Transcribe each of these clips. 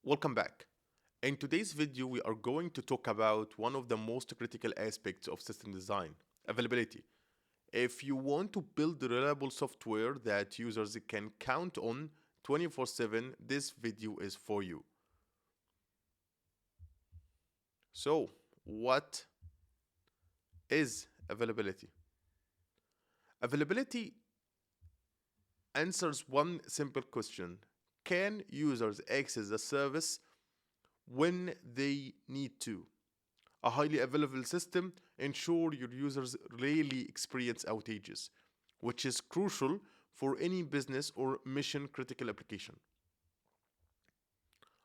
Welcome back. In today's video, we are going to talk about one of the most critical aspects of system design, availability. If you want to build reliable software that users can count on 24/7, this video is for you. So, what is availability? Availability answers one simple question. Can users access the service when they need to? A highly available system ensure your users rarely experience outages, which is crucial for any business or mission critical application.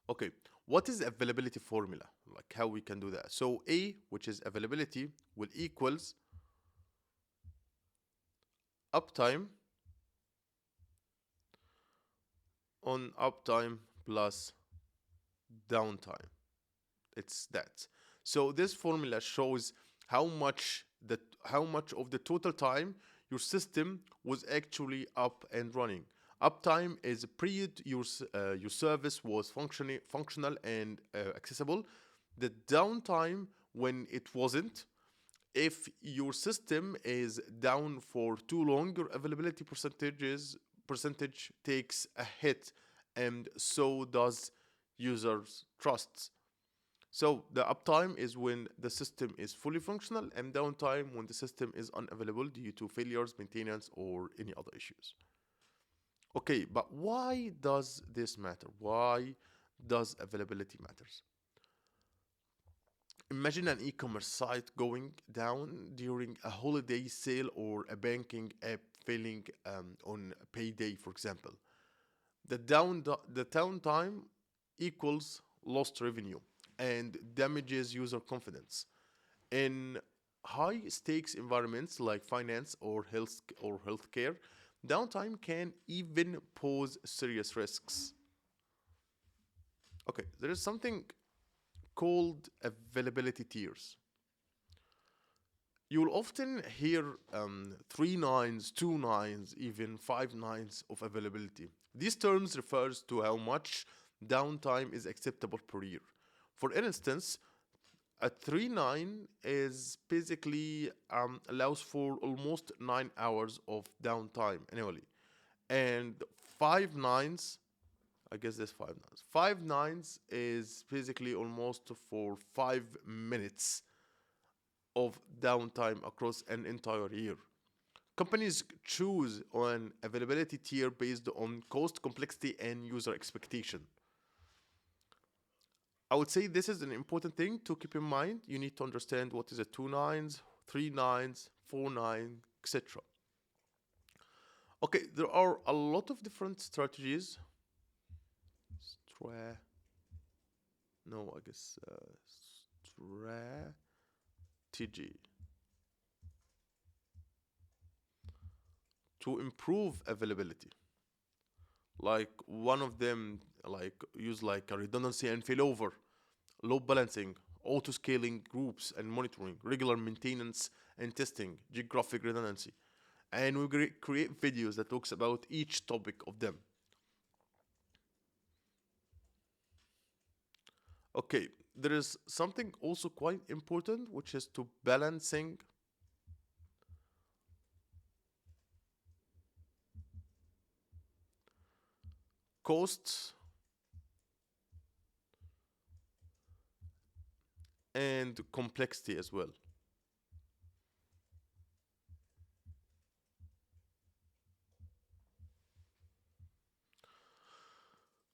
Okay, what is availability formula? Like how we can do that. So A, which is availability, will equals uptime on uptime plus downtime. It's that. So this formula shows how much of the total time your system was actually up and running. Uptime is a period your service was functional and accessible. The downtime when it wasn't. If your system is down for too long, your availability percentage takes a hit, and so does users' trust. So the uptime is when the system is fully functional, and downtime when the system is unavailable due to failures, maintenance, or any other issues. Okay, but why does this matter? Why does availability matters? Imagine an e-commerce site going down during a holiday sale or a banking app failing on payday, for example. The downtime equals lost revenue and damages user confidence. In high stakes environments like finance or healthcare, downtime can even pose serious risks. Okay, there is something called availability tiers. You will often hear three nines, two nines, even five nines of availability. These terms refers to how much downtime is acceptable per year. For instance, a 3.9 is basically allows for almost 9 hours of downtime annually, and five nines. I guess there's five nines. Five nines is basically almost for 5 minutes of downtime across an entire year. Companies choose an availability tier based on cost, complexity, and user expectation. I would say this is an important thing to keep in mind. You need to understand what is a two nines, three nines, four nine, etc. Okay, there are a lot of different strategies. Stra- no, I guess strategy to improve availability. Like one of them, like use like a redundancy and failover, load balancing, auto scaling groups and monitoring, regular maintenance and testing, geographic redundancy. And we create videos that talks about each topic of them. Okay, there is something also quite important, which is to balancing costs and complexity as well.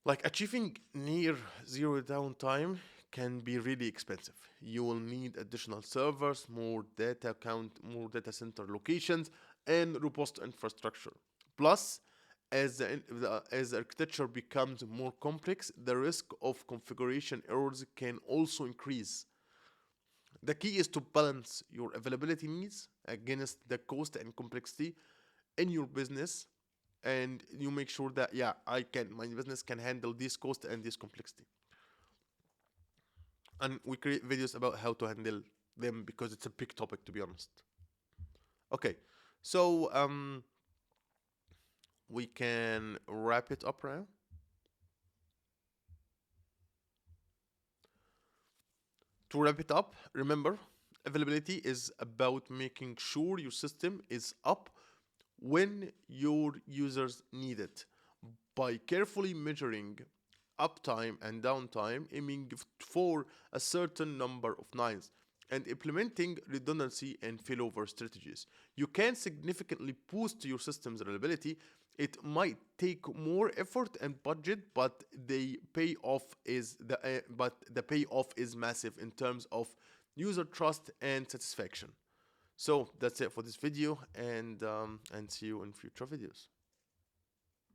Like achieving near zero downtime can be really expensive. You will need additional servers, more data count, more data center locations, and robust infrastructure. Plus, as the architecture becomes more complex, the risk of configuration errors can also increase. The key is to balance your availability needs against the cost and complexity in your business, and you make sure that yeah, my business can handle this cost and this complexity. And we create videos about how to handle them because it's a big topic, to be honest. Okay, so we can wrap it up now. To wrap it up, remember, availability is about making sure your system is up when your users need it. By carefully measuring uptime and downtime, aiming for a certain number of nines, and implementing redundancy and failover strategies, you can significantly boost your system's reliability. It might take more effort and budget, but the payoff is massive in terms of user trust and satisfaction. So that's it for this video, and see you in future videos.